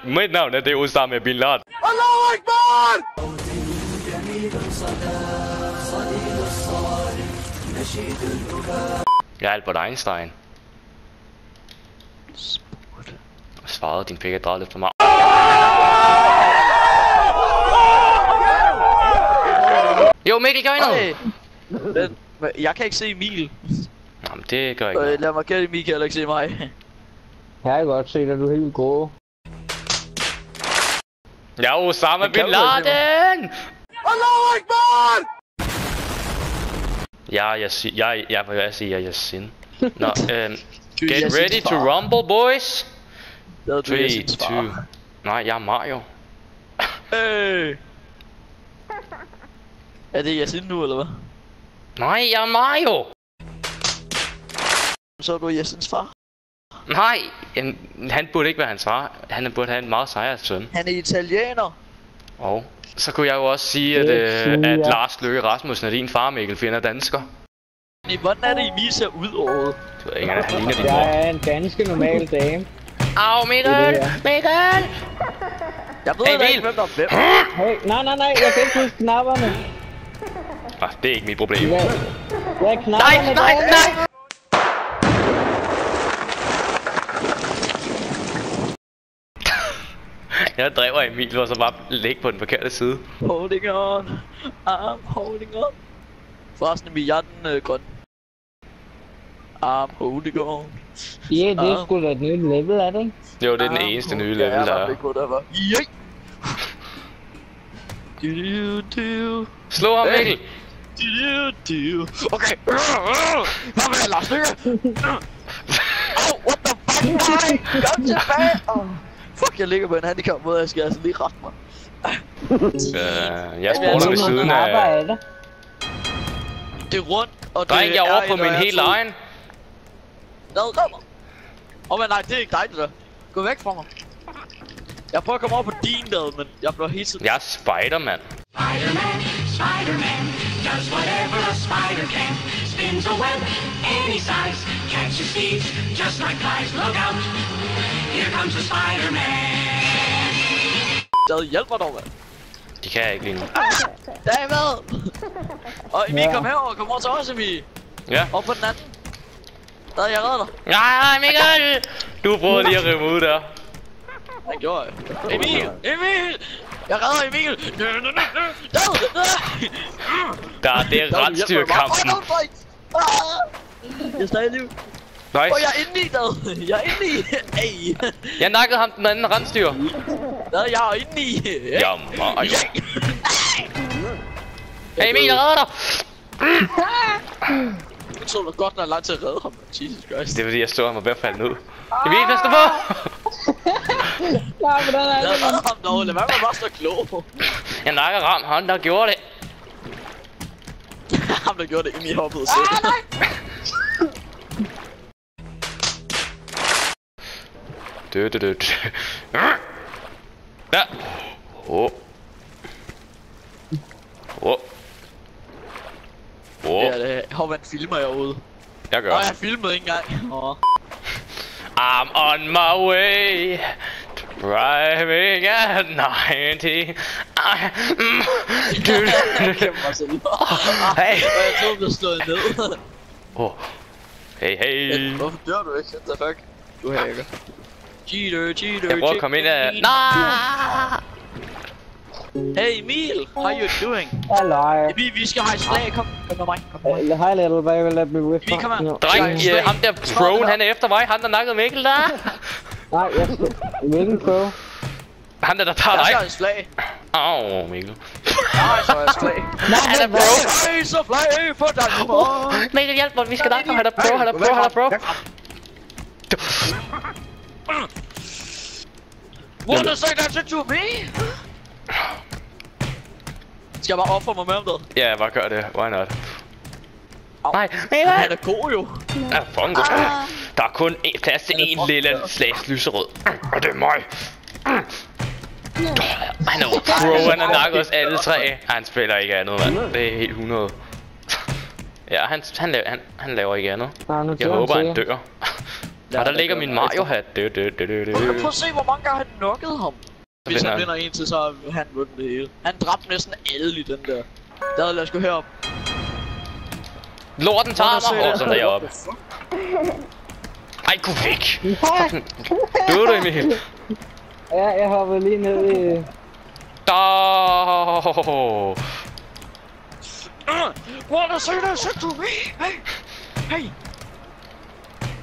Mit navn er det Osama Bin Laden. Allahu Akbar! Jeg er Albert Einstein. Svarede din pik drejet lidt for mig. Jo, Mikkel, gør noget! Jeg kan ikke se Emil. Jamen, det gør ikke. Lad mig gætte, Emil kan heller ikke se mig. Jeg kan godt se dig, du er helt grå. Jeg er Osama Bin Laden! Allahu Akbar! Jeg vil sige, jeg er Yasin. Nå, get ready to rumble, boys! 3, 2... Nej, jeg er Mario. Er det Yasin nu, eller hvad? Nej, jeg er Mario! Så er du Yasins far? Nej, han burde ikke være hans far. Han burde have en meget sejret søn. Han er italiener. Og så kunne jeg jo også sige, at Lars Løkke Rasmussen er din far, Mikkel, for han er dansker. Hvordan er det, Emil ser ud overhovedet? Du ved ikke, han ligner din mor. Jeg er en ganske normal dame. Au, Mikkel! Mikkel! Jeg ved ikke, hvem der er hvem. Hey, nej, jeg kan ikke huske knapperne. Det er ikke mit problem. Jeg er knapperne. Nej! Jeg driver Emil, og så bare ligge på den forkerte side. Holding on. I'm holding on. Forresten, Emil, jeg er den grøn. I'm holding on. Ja, det er sgu da et nyt level, er det ikke? Jo, det er den eneste nye level, der er. Slå ham, Mikkel! Okay. Hvad med Lars Løkke? What the fuck? Nej! Kom tilbage! Fuck, jeg ligger på en handicap måde, jeg skal altså lige rette mig. Jeg spurgte ved siden af... Det er rundt, og det dreng, jeg er over på min helt egen. Men nej, det er ikke dig, det der. Gå væk fra mig. Jeg prøver at komme over på din død, men jeg bliver helt tiden... Jeg er Spider-Man. Spider-Man, Spider-Man, does whatever a spider can. Spins a web any size, catches thieves just like flies. Look out, here comes the Spider-Man. Det hjælper dog, mand. De kan jeg ikke lige nu. David! Og Emil, kom herover, kom over til os, Emil. Ja. Over på den anden. Der, jeg redder dig. Nej, Mikkel! Du prøvede lige at rive ud der. Det gjorde jeg. Emil! Jeg redder Emil! Det er rensdyrkampen. Jeg er stadig i liv. Nice. Jeg er inde i det. Jeg er inde i. Hey. Jeg nakkede ham den anden rensdyr. Jeg er inde i. Jammer. Hey Emil, jeg redder dig! Jeg tror det godt, når jeg er langt til at redde ham. Jesus Christ. Det er fordi jeg stod ham og ved at falde ned. Emil, pas dig på! Nej, hvordan er det? Jeg redder ham dog. Lad være med at bare stå klog. Jeg nakker ram ham, der gjorde det. Ham der gjorde det, Emil hoppede selv. Der! Ja, det er. Hvor filmer jeg ude? Jeg gør. Jeg filmede ikke engang. I'm on my way, driving at 90. Hey! Jeg troede, du blev slået ned. Hey. Hvorfor dør du ikke? What the fuck? Du hacker. Cheater. Jeg prøver at komme ind af... Nej! Hey Emil, how you doing? Halløj. Vi skal have et slag, kom med mig. Hej little baby, let me with Emil, kom her. Dreng, ham der proen, han er efter mig. Han der nakkede Mikkel der. Nej, jeg skal... Hvilken pro? Han der tager dig. Jeg skal have et slag. Åh, Mikkel. Nej, så er jeg slag. Han er pro. Hey, så flag for dig. Mikkel, hjælp mig, vi skal nakke ham. Han er pro. What the say that to me? Skal jeg bare ofre mig med om det? Ja, bare gør det. Why not? Nej, Mikkel! Han er god jo. Ja, fucking god. Der er kun plads til en lille slags lyserød. Og det er mig. Han er pro, han har nakket os alle tre. Han spiller ikke andet, mand. Det er helt 100. Ja, han laver ikke andet. Jeg håber, han dør. Og der ligger min Mario-hat. Prøv at se, hvor mange gange han knockede ham. Hvis han vinder en til, så har han vundet det hele. Han dræbte næsten alle i den der. Lad os gå herop. Lorten tager mig! Sådan deroppe. Ej, gå væk! Døde du, Emil? Ja, jeg hopper lige ned i... Wanna say that shit to me? Hey!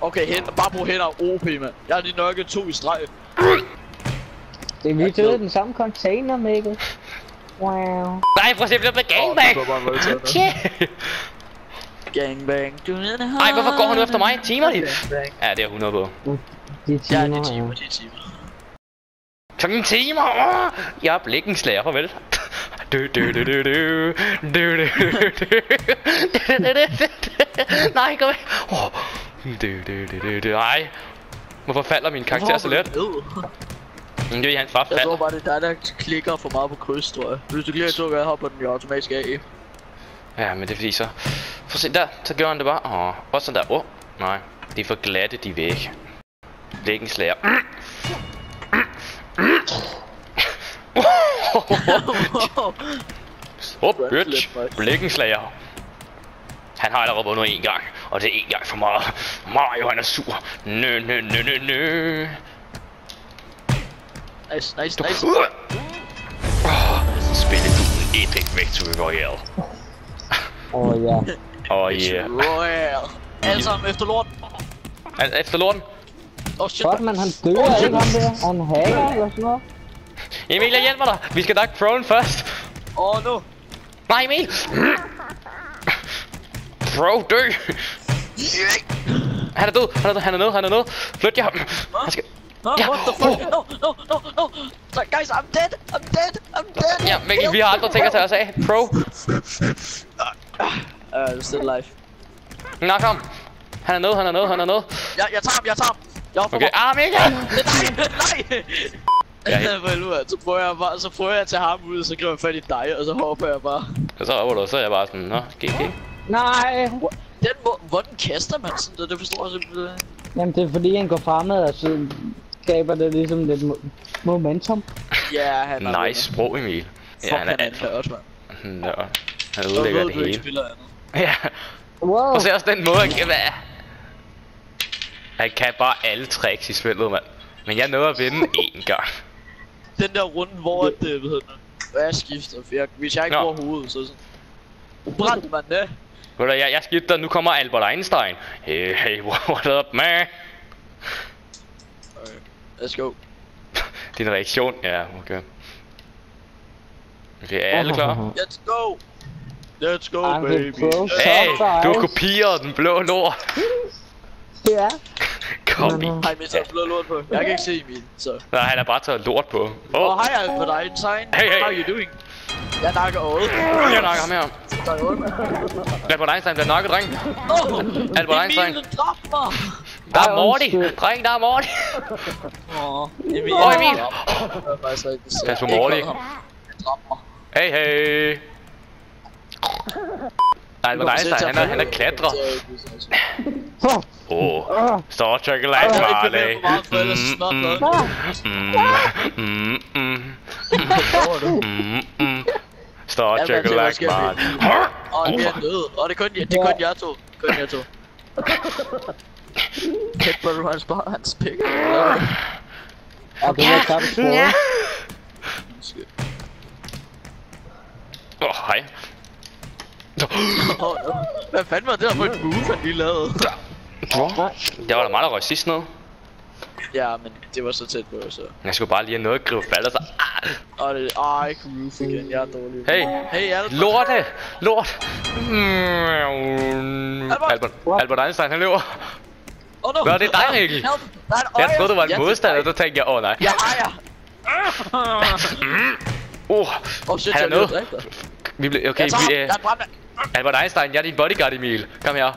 Okay, bare brug hænder OP, mand. Jeg har lige nokket 2 i streg. Det er vi døde den samme container, Mikkel. Wow. Nej, prøv at se, jeg bliver med gangbang! Gangbang. Ej, hvorfor går han nu efter mig? Timer de? Ja, det er 100 på. De timer, ja, det er timer, det er timer. Sådan timer! Jeg er blikkenslager, farvel. Nej, gå væk! Nej. Hvorfor falder min karakter så let? Det er hans Jeg tror bare, det er dig, der klikker for meget på kryds, tror jeg. Hvis du klikker 2 gange, hopper den jo automatisk af. Ja, men det er fordi så... For se der, så gør han det bare. Og sådan der. Nej. Det er for glatte, de er væk. Blikkenslager. Bitch. Blikkenslager. Han har allerede vundet 1 gang. Og det er 1 gang for meget. Mario, han er sur. Nø. Nice. Spillet en epic victory royale. Ja. Royale. Alle sammen efter lorten. Efter lorten? Shit. Fuck, man, han dør ikke ham der. Han hacker eller sådan noget. Emil, jeg hjælper dig. Vi skal nok prone først. No. Nej, Emil. Bro, dø. Han er død. Han er nede. Flyt jer ham. Han skal... What the fuck? No. So, guys, I'm dead. Ja, Mikkel, vi har aldrig tænkt at tage os af. Pro. You're still alive. Nå, kom. Han er nede. Jeg tager ham. Okay, Mikkel! Nej! Så prøver jeg at tage ham ud, og så griber jeg fat i dig, og så hopper jeg bare. Og så hopper du, så er jeg bare sådan, nå, GG. Nej! Hvordan kaster man sådan det forstår jeg simpelthen. Jamen det er fordi han går fremad, og så skaber det ligesom lidt momentum. Ja, han er nice sprog, Emil. Ja, han er nørd, mand. Nørd. Han udlægger det hele. Ja. Wow. Og så også den måde, han kan være. Han kan bare alle tricks i spillet, mand. Men jeg nåede at vinde 1 gang. Den der runde, hvor det, jeg skifter, for hvis jeg ikke bruger hovedet, så sådan. Brændt man det. Jeg skifter, nu kommer Albert Einstein. Hey, what up, man? Let's go. Din reaktion, ja, okay. Okay, er alle klar? Let's go, baby. Hey, du har kopieret den blå lort. Ja. Kom i. Hej, med taget blå lort på. Jeg kan ikke se Emil, så. Nej, han har bare taget lort på. Hej Albert Einstein. Hey. How you doing? Jeg nakker øjet. Jeg nakker ham her. Albert Einstein bliver nakket, dreng. Albert Einstein. Emil, drop mig. Der er Morty. Dreng, der er Morty. Emil. Emil. Pas på Morty. Drop mig. Hey. Albert Einstein, han er klatrer. Star Trek like Marley. Star Trek like Marley. Vi er døde. Det er kun jer to. Catbury runs bare hans pik. Det er klart for. Hej. Hvad fanden var det der for et move, han lige lavede? Det var da meget, der røg sidst ned. Ja, men det var så tæt på, så... Jeg skulle bare lige have noget at gribe fald, og så... ikke roof igen, jeg er dårlig. Hey, Lort! Albert Einstein, han løber. Hvad er det dig, Mikkel? Jeg troede, du var en modstander, så tænkte jeg, nej. Jeg ejer! Han er nede. Okay, Albert Einstein, jeg er din bodyguard, Emil. Kom her.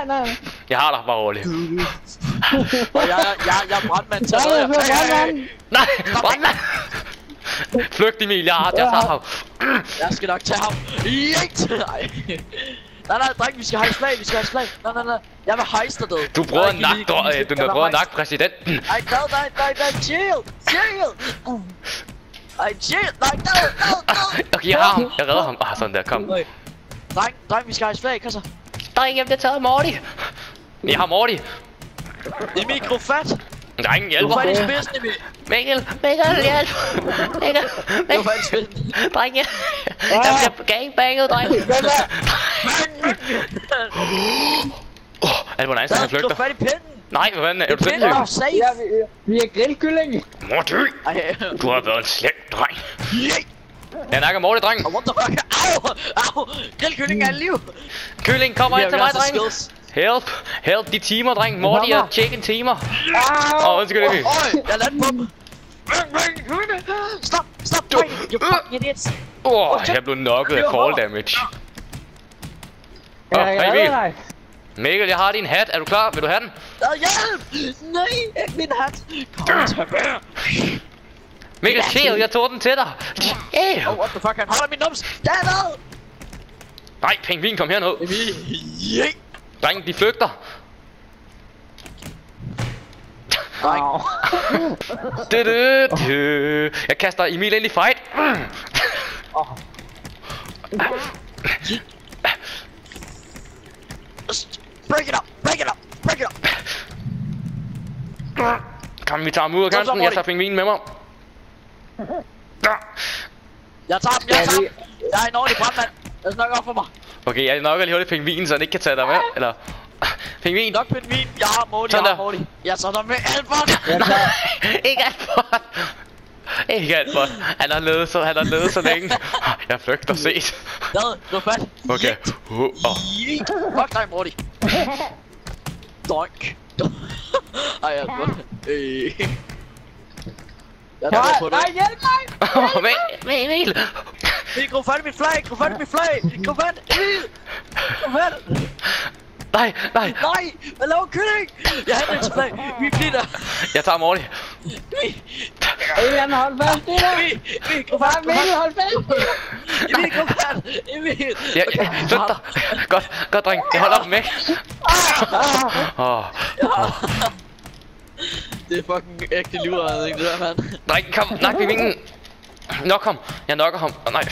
Nej. Jeg har dig, bare roligt. Jeg er brandmand til redder. Nej, brandmand! Flygt, Emil, jeg tager ham. Jeg skal nok tage ham. Nej. Nej, dreng, vi skal hejse flag, Nej. Jeg vil hejse dig, Du prøver at nakke præsidenten. Ej, nej, chill. Ej, chill, nej. Okay, jeg har ham. Jeg redder ham. Sådan der, kom. Dreng, vi skal hejse flag, kom så. Dreng, jeg bliver taget af Morty. Jeg har Morty. Emil, grov fat. Dreng, hjælp mig. Du er faktisk bedst, Emil. Mikkel, hjælp. Du er faktisk bedst. Dreng, jeg bliver gangbanget, dreng. Albert Einstein, han flygter. Du fat i pinden. Nej, hvad fanden er du sindssyg? Ja, vi er grillkylling. Morty, du har været en slem dreng. Jeg nakker Morty, dreng. What the fuck? Au! Grillkylling er liv. Kylling, kommer ind til mig, dreng. Help de timer, dreng. Morty og chicken timer. Undskyld, Emil. Jeg lader på dem. Stop, dreng. You fucking idiots. Jeg blev knocket af fall damage. Jeg Emil. dig. Mikkel, jeg har din hat. Er du klar? Vil du have den? Hjælp! Nej, ikke min hat. Kom tilbage. Mikkel, chill, jeg tog den til dig. Oh, what the fuck, han holder min nums. Dernede! Nej, pingvin, kom herned. Emil. Dreng, de flygter. Jeg kaster Emil ind i fight. Break it up. Kom, vi tager ham ud af kanten. Jeg tager pingvinen med mig. Jeg tager dem. Jeg er en ordentlig brandmand. Jeg snakker op for mig. Okay, jeg nok lige hurtigt pingvinen, så han ikke kan tage dig med. Eller... Pingvin. Nok pingvin. Jeg har Morty. Jeg tager dig med Albert. Ikke Albert. Han har levet så længe. Jeg flygter set. Du er fat. Okay. Fuck dig, Morty. Doink. Ej, Albert. Jeg er på dig. Nej, hjælp mig! Emil! Emil, gå fat i mit flag! Gå fat! Emil! Gå fat! Nej! Hvad laver kylling? Jeg har et flag! Vi flitter! Jeg tager Morty! Emil, hold fast i dig! Emil, gå fat! Emil, hold fast! Emil, gå fat! Emil! Flyt dig! Godt, dreng! Jeg holder dem væk! Det er fucking ægte livredning, det der, mand. Dreng, kom! Nak pingvinen! Nok ham! Jeg nokker ham! Nej!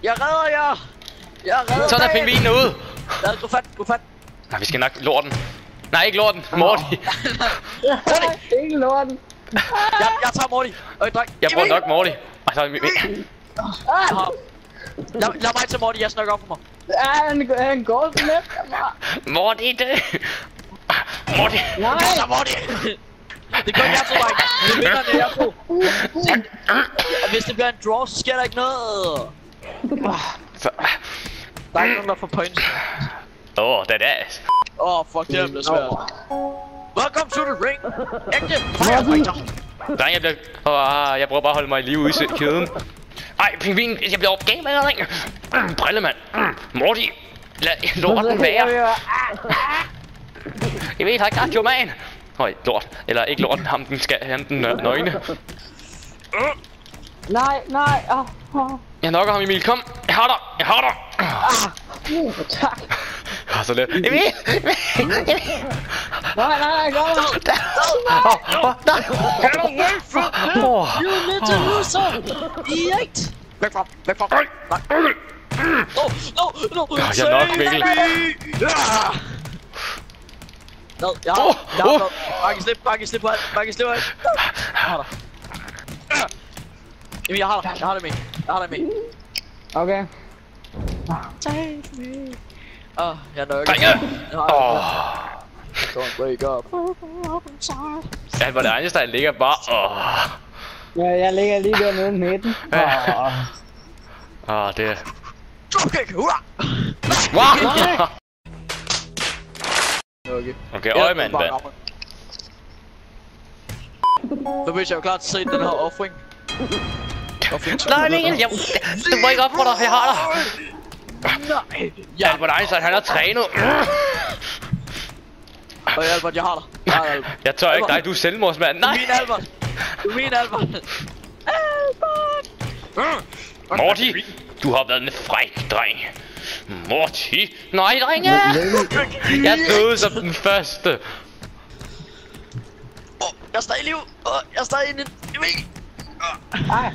Jeg redder jer! Sådan er pingvinen ude! Gå fat! Nej, vi skal nok lorten! Nej, ikke lorten! Morty! Ikke lorten! Jeg tager Morty! Dreng! Jeg bruger nok Morty! Lad mig til Morty, jeg snakker op for mig. Han går sådan efter mig. Morty, det! Morty! Nej! Så Morty! Det gør jeg så bare ikke. Det vinder det her på. Hvis det bliver en draw, så sker der ikke noget. Der er ikke nogen, der får points. Det er Fuck, det her bliver svært. Welcome to the ring. Ægte firefighter. Dreng, jeg prøver bare at holde mig i live ude i kæden. Ej, pingvin, jeg bliver opgavet med dig, dreng. Brillemand. Morty, lad lorten være. Jeg ved, har ikke man. Høj, lort. Eller ikke lorten, ham den nøgne. Nej. Jeg nokker ham, Emil. Kom. Jeg har dig. Tak. Så let. Emil! Nej, gå! Nej! You little loser! Eat! Væk fra! No! Jeg er nok, Mikkel. Jeg har Bakke slip på alt. Emil, jeg har det med. Okay. Take me. Jeg nøkker. Drenge! Don't wake up. Albert Einstein ligger bare. Jeg ligger lige dernede i midten. Det er... Dropkick! Hurra! Okay, øjemand, hvad? Så hvis jeg er klar til at se den her offring. Nej, Mikkel, det må ikke op for dig, jeg har dig. Nej! Albert Einstein, han har trænet. Albert, jeg har dig. Jeg tør ikke dig, du er selvmordsmand. Nej! Du er min Albert. Morty, du har været en fræk dreng. Morty! Nej, drenge! Jeg døde som den første. Jeg er stadig i liv. Jeg er stadig inde i Emil. Ej.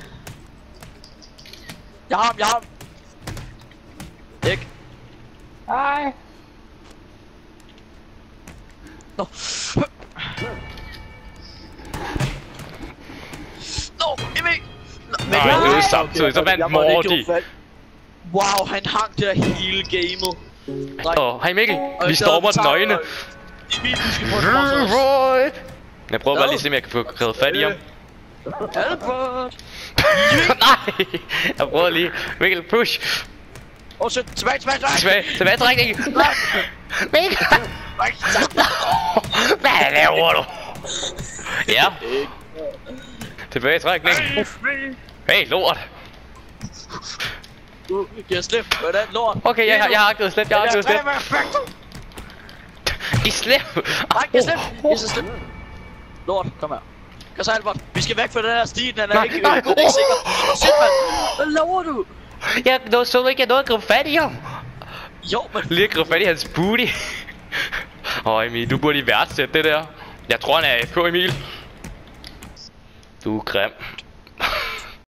Jeg har ham. Ikke? Ej. Nå. Nå, Emil. Nej, det er samtidig, så vandt Morty. Wow, han hang der hele gamet. Hej Mikkel, vi stormer den nøgne. Emil, du skal få et Jeg prøver bare lige at se, om jeg kan få krævet fat i ham. Albert! Nej! Jeg prøver lige. Mikkel, push! Åh, shit, tilbage, trækning! Mikkel! Hvad laver du? Ja. Tilbage, trækning. Hey, lort! Giv slip, hvordan lort? Okay, jeg har givet slip, I slip! Nej, giv slip! Lort, kom her. Kom så, Albert. Vi skal væk fra den her sti, den er ikke sikker. Shit, mand. Hvad laver du? Jeg så ikke, jeg nåede at gribe fat i ham. Jo, men... Lige at gribe fat i hans booty. Emil, du burde i værtsætte det der. Jeg tror, han er AFK, Emil. Du er grim.